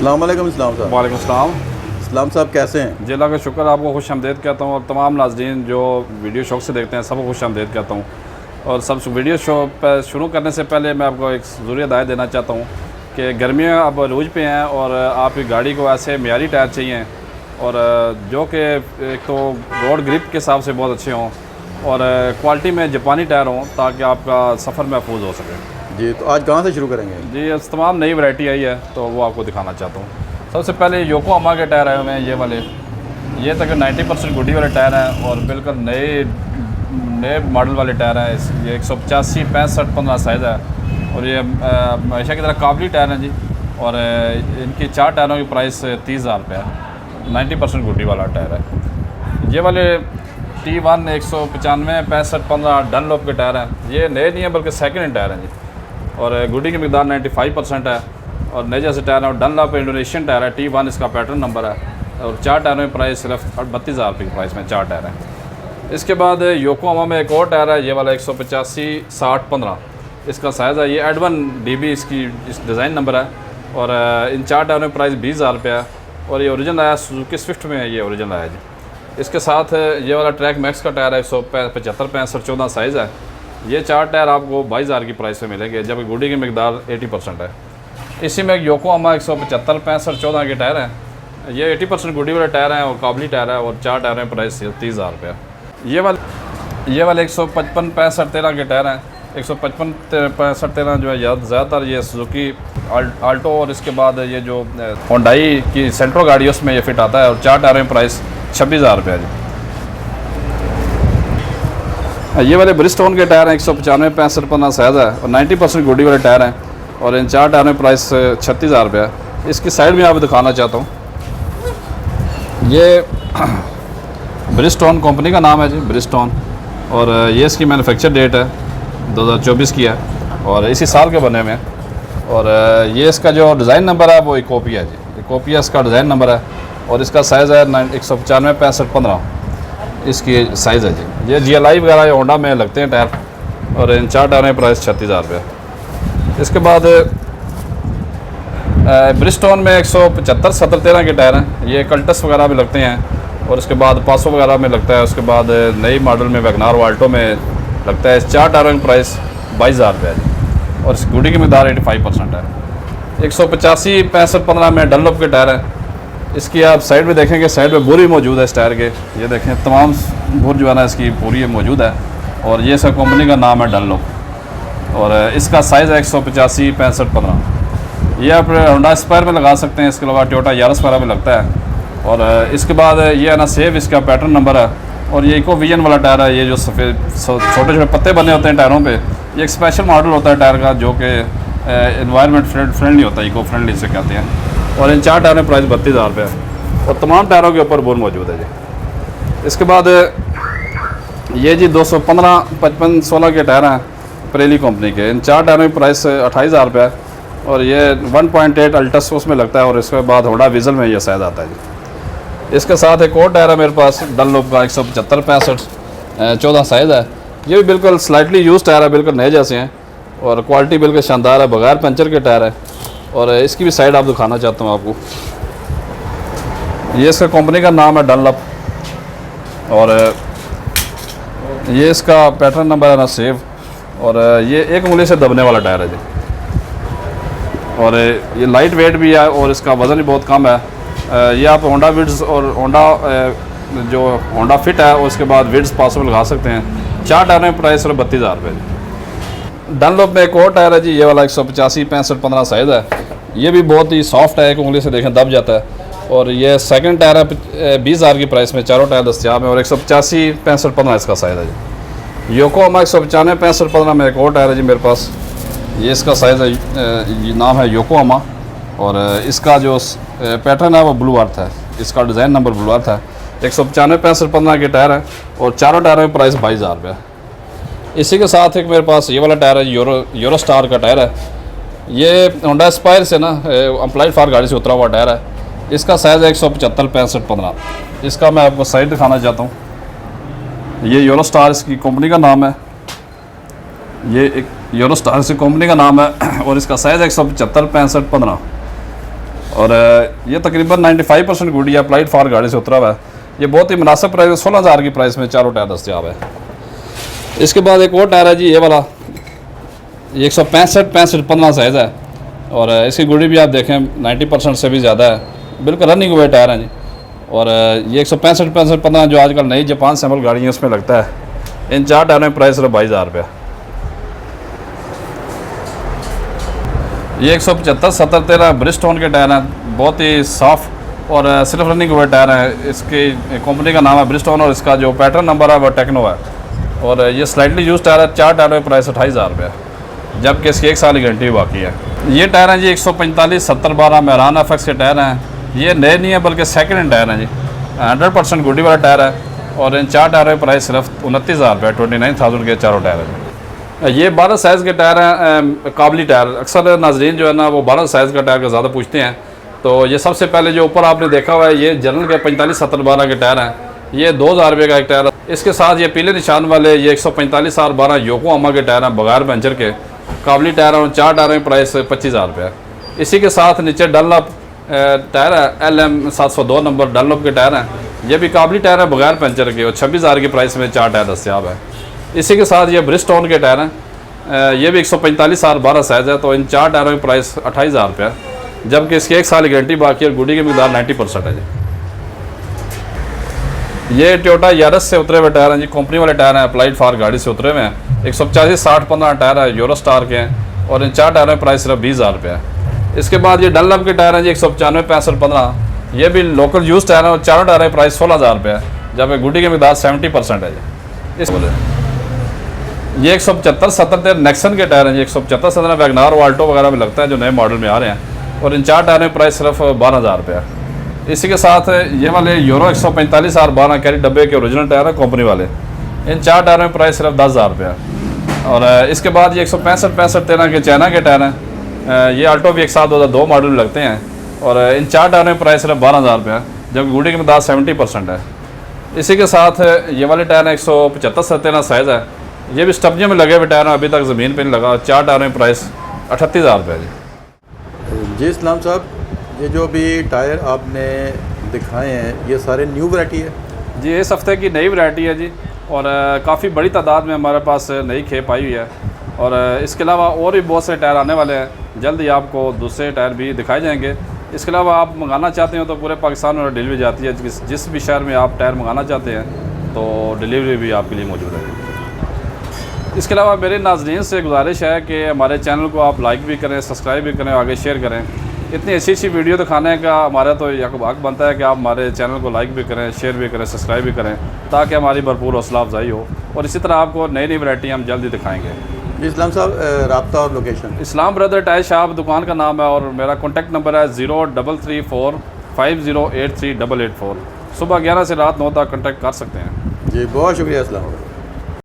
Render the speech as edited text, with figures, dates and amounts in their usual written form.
अस्सलाम वालेकुम इस्लाम साहब। वालेकुम सलाम। इस्लाम साहब कैसे हैं? जी अल्लाह का शुक्र, आपको खुश आमदीद कहता हूँ और तमाम नाज़रीन जो वीडियो शौक से देखते हैं सबको खुश आमदीद कहता हूँ। और सब वीडियो शो पर शुरू करने से पहले मैं आपको एक ज़रूरी हिदायत देना चाहता हूँ कि गर्मियाँ अब अरूज पे हैं और आपकी गाड़ी को ऐसे मियारी टायर चाहिए और जो कि एक तो रोड ग्रिप के हिसाब से बहुत अच्छे हों और क्वालिटी में जापानी टायर हों ताकि आपका सफ़र महफूज हो सके। जी, तो आज कहाँ से शुरू करेंगे? जी तमाम नई वैरायटी आई है तो वो आपको दिखाना चाहता हूँ। सबसे पहले योकोहामा के टायर आए हुए हैं, ये वाले, ये तक 90% गुडी वाले टायर हैं और बिल्कुल नए मॉडल वाले टायर हैं। ये 185, 65, 15 साइज़ है और ये हमेशा की तरह काबली टायर हैं जी। और इनकी 4 टायरों की प्राइस 30,000 रुपये है। 90% गुडी वाला टायर है। ये वाले T1 195, 65, 15 डनलॉप के टायर हैं। ये नए नहीं हैं बल्कि सेकेंड हैंड टायर हैं जी और गुडी की मिकदार 95% है और नए जैसे टायर है। और डनलॉप इंडोनेशियन टायर है, T1 इसका पैटर्न नंबर है और 4 टायरों की प्राइस सिर्फ 32,000 रुपये की प्राइस में 4 टायर हैं। इसके बाद योकोहामा में एक और टायर है, ये वाला 185, 60, 15 इसका साइज़ है। ये एड 1 DB इसकी इस डिज़ाइन नंबर है और इन 4 टायरों की प्राइस 20,000 रुपये है और ये ओरिजिनल आया सुजुकी स्विफ्ट में है, ये ओरिजिनल आया जी। इसके साथ ये वाला ट्रैक मैक्स का टायर है, 175, 65, 14 साइज़ है। ये 4 टायर आपको 22,000 की प्राइस में मिलेंगे जबकि गुडी की मिकदार 80% है। इसी में एक योकोहामा 175, 65, 14 के टायर हैं। ये 80% गुडी वाले टायर हैं और काबली टायर है और 4 टायरों की प्राइस 30,000 रुपये। ये वाले 155, 65, 13 के टायर हैं। 155, 65, 13 जो है ज़्यादातर ये सुजुकी आल्टो और इसके बाद ये जो होंडाई की सेंट्रो गाड़ी है उसमें ये फिट आता है और 4 टायरों की प्राइस 26,000 रुपये जी। ये वाले ब्रिजस्टोन के टायर हैं, 195, 65, 15 साइज़ है और 90% गुडी वाले टायर हैं और इन 4 टायरों की प्राइस 36,000 रुपये है। इसकी साइड में आपको दिखाना चाहता हूँ, ये ब्रिजस्टोन कंपनी का नाम है जी, ब्रिजस्टोन, और ये इसकी मैन्युफैक्चर डेट है 2024 की है और इसी साल के बने हुए हैं। और ये इसका जो डिज़ाइन नंबर है वो इकोपिया जी, इकोपिया इसका डिज़ाइन नंबर है और इसका साइज़ है 195, 65, 15 इसकी साइज़ है जी। ये GLI वगैरह या होंडा में लगते हैं टायर और इन 4 टायरों की प्राइस 36,000 रुपये। इसके बाद ब्रिजस्टोन में 175, 70, 13 के टायर हैं। ये कल्टस वगैरह में लगते हैं और उसके बाद पासो वगैरह में लगता है। उसके बाद नई मॉडल में वैगनार वाल्टो में लगता है। इस 4 टायरों की प्राइस 22,000 रुपये है और इस गुडी की मिकदार 85% है। 185, 65, 15 में डनलॉप के टायर हैं। इसकी आप साइड में देखेंगे, साइड में बोरी मौजूद है इस टायर के, ये देखें तमाम बोर जो है ना इसकी पूरी मौजूद है और ये इसका कंपनी का नाम है डनलॉप और इसका साइज़ है 185, 65, 15। ये आप होंडा स्पायर में लगा सकते हैं, इसके अलावा टोयोटा यारिस वगैरह में लगता है। और इसके बाद ये है ना सेव इसका पैटर्न नंबर है और ये इको विजन वाला टायर है। ये जो सफ़ेद छोटे छोटे पत्ते बने होते हैं टायरों पे, ये एक स्पेशल मॉडल होता है टायर का जो कि एनवायरनमेंट फ्रेंडली होता है, इको फ्रेंडली से कहते हैं। और इन 4 टायरों की प्राइस 32,000 रुपये है और तमाम टायरों के ऊपर बोर मौजूद है जी। इसके बाद ये जी 215, 55, 16 के टायर हैं परेली कंपनी के। इन 4 टायरों की प्राइस 28,000 रुपये है और ये 1.8 अल्टस उसमें लगता है और इसके बाद होंडा विजल में ये साइज़ आता है जी। इसके साथ एक और टायर है मेरे पास डनलॉप का 175, 65, 14 साइज़ है। ये भी बिल्कुल स्लाइटली यूज टायर है, बिल्कुल नए जैसे हैं और क्वालिटी बिल्कुल शानदार है, बगैर पंचर के टायर है। और इसकी भी साइड आप दिखाना चाहता हूँ आपको, ये इसका कंपनी का नाम है डनलॉप और ये इसका पैटर्न नंबर है ना सेव और ये एक उंगली से दबने वाला टायर है जी। और ये लाइट वेट भी है और इसका वज़न भी बहुत कम है। ये आप होंडा विड्स और होंडा जो होंडा फिट है और उसके बाद विड्स पासो लगा सकते हैं। 4 टायरों की प्राइस सिर्फ 32,000 रुपये जी। डनलॉप में एक और टायर है जी, ये वाला 185, 65, 15 साइज़ है। ये भी बहुत ही सॉफ्ट है, एक उंगली से देखें दब जाता है और ये सेकंड टायर है 20,000 की प्राइस में, चारों टायर दस्तियाब है और 185, 65, 15 इसका साइज़ है जी। योकोहामा 195, 65, 15 में एक और टायर है जी मेरे पास, ये इसका साइज़ है, ये नाम है योकोहामा और इसका जो पैटर्न है वो ब्लू अर्थ है, इसका डिज़ाइन नंबर ब्लू अर्थ है। 195, 65, 15 के टायर है और चारों टायरों की प्राइस 22,000 रुपये है। इसी के साथ एक मेरे पास ये वाला टायर है, यूरो स्टार का टायर है। ये होंडा स्पायर से ना अप्लाइड फार गाड़ी से उतरा हुआ टायर है। इसका साइज़ है 175, 65, 15। इसका मैं आपको साइड दिखाना चाहता हूँ। ये यूरो स्टार इसकी कंपनी का नाम है, ये एक यूरो स्टार इसकी कंपनी का नाम है और इसका साइज़ है 175, 65, 15। और ये तकरीबन 95% गुड़ी अप्लाइड फॉर गाड़ी से उतरा हुआ है। ये बहुत ही मुनासिब प्राइस है, 16,000 की प्राइस में चारों टायर दस्तियाब है। इसके बाद एक और टायर है जी, ये वाला, ये 165 15 साइज़ है और इसकी गुड़ी भी आप देखें 90% से भी ज़्यादा है, बिल्कुल रनिंग हुए टायर हैं जी। और ये 165 15 जो आजकल नई जापान सैम्पल गाड़ी है उसमें लगता है। इन 4 टायरों में प्राइस सिर्फ 22,000 रुपया। ये 175 70 13 ब्रिजस्टोन के टायर हैं, बहुत ही साफ़ और सिर्फ रनिंग हुए टायर हैं। इसकी कंपनी का नाम है ब्रिजस्टोन और इसका जो पैटर्न नंबर है वो टेक्नो है। और ये स्लाइटली यूज टायर है। 4 टायरों में प्राइस 28,000 रुपया, जबकि इसकी 1 साल की गारंटी बाकी है। ये टायर हैं जी 145 70 12 मेहरान एफएक्स के टायर हैं। ये नए नहीं है बल्कि सेकेंड हैंड टायर हैं जी, 100% गुडी वाला टायर है। और इन 4 टायरों में प्राइस सिर्फ 29,000 रुपये, 29,000 के चारों टायर हैं। ये 12 साइज़ के टायर हैं, काबली टायर। अक्सर नाजरीन जो है ना वो 12 साइज़ का टायर का ज़्यादा पूछते हैं। तो ये सबसे पहले जो ऊपर आपने देखा हुआ है ये जनरल के 45 70 12 के टायर हैं। ये 2,000 रुपये का एक टायर है। इसके साथ ये पीले निशान वाले ये 145 12 योकोहामा के टायर हैं, बगैर पंचर के काबली टायर हैं। 4 टायरों में प्राइस 25,000 रुपये। इसी के साथ नीचे डनलॉप टायर है, LM 702 नंबर डनलॉप के टायर हैं। ये भी काबली टायर है बगैर पंचर के और 26,000 की प्राइस में 4 टायर दस्तियाब है। इसी के साथ ये ब्रिजस्टोन के टायर हैं, ये भी 145 12 साइज़ है। तो इन 4 टायरों की प्राइस 28,000 रुपये, जबकि इसकी 1 साल की गारंटी बाकी है और गुडी की मिकदार 90% है जी। ये टोयोटा यारिस से उतरे हुए टायर हैं जी, कंपनी वाले टायर हैं, अप्लाइड फॉर गाड़ी से उतरे हुए हैं। 185 60 15 टायर है, यूरो स्टार के हैं और इन 4 टायरों में प्राइस सिर्फ 20,000 रुपये है। इसके बाद ये डनलॉप के टायर हैं जी 195 65 15, ये भी लोकल यूज टायर है और 4 टायरों की प्राइस 16,000 रुपये है, जबकि गुडी की मिकदार 70% है जी। इस ये 175 70 नेक्सन के टायर हैं जी, 175 17 वैगनार वाल्टो वगैरह में लगता है जो नए मॉडल में आ रहे हैं। और इन 4 टायरों की प्राइस सिर्फ 12,000 रुपये है। इसी के साथ ये वाले यूरो 145 12 कैरी डब्बे के ओरिजिनल टायर है कंपनी वाले। इन 4 टायरों में प्राइस सिर्फ 10,000 रुपये है। और इसके बाद ये 165 13 के चाइना के टायर हैं। ये अल्टो भी एक साथ 2002 मॉडल में लगते हैं और इन 4 टायरों में प्राइस सिर्फ 12,000 रुपये है, जबकि गुडी की मिकदार 70% है। इसी के साथ ये वाले टायर 175 13 साइज़ है। ये भी स्टब्जियों में लगे हुए टायर हैं, अभी तक ज़मीन पे नहीं लगा। 4 टायरों में प्राइस 38,000 रुपये जी। जी इस्लाम साहब, ये जो भी टायर आपने दिखाए हैं ये सारे न्यू वैरायटी है जी? इस हफ्ते की नई वैरायटी है जी और काफ़ी बड़ी तादाद में हमारे पास नई खेप आई हुई है। और इसके अलावा और भी बहुत से टायर आने वाले हैं, जल्द ही आपको दूसरे टायर भी दिखाए जाएंगे। इसके अलावा आप मंगाना चाहते हो तो पूरे पाकिस्तान में डिलीवरी जाती है। जिस भी शहर में आप टायर मंगाना चाहते हैं तो डिलीवरी भी आपके लिए मौजूद है। इसके अलावा मेरे नाज़रीन से गुजारिश है कि हमारे चैनल को आप लाइक भी करें, सब्सक्राइब भी करें, आगे शेयर करें। इतनी अच्छी अच्छी वीडियो दिखाने का हमारा तो हक बनता है कि आप हमारे चैनल को लाइक भी करें, शेयर भी करें, सब्सक्राइब भी करें, ताकि हमारी भरपूर हौसला अफजाई हो। और इसी तरह आपको नई नई वैरायटी हम जल्दी दिखाएंगे। जी इस्लाम साहब, राब्ता और लोकेशन? इस्लाम ब्रदर टायर शॉप दुकान का नाम है और मेरा कॉन्टैक्ट नंबर है 0334 5083 884। सुबह 11 से रात 9 तक कॉन्टैक्ट कर सकते हैं। जी बहुत शुक्रिया इस्लाम।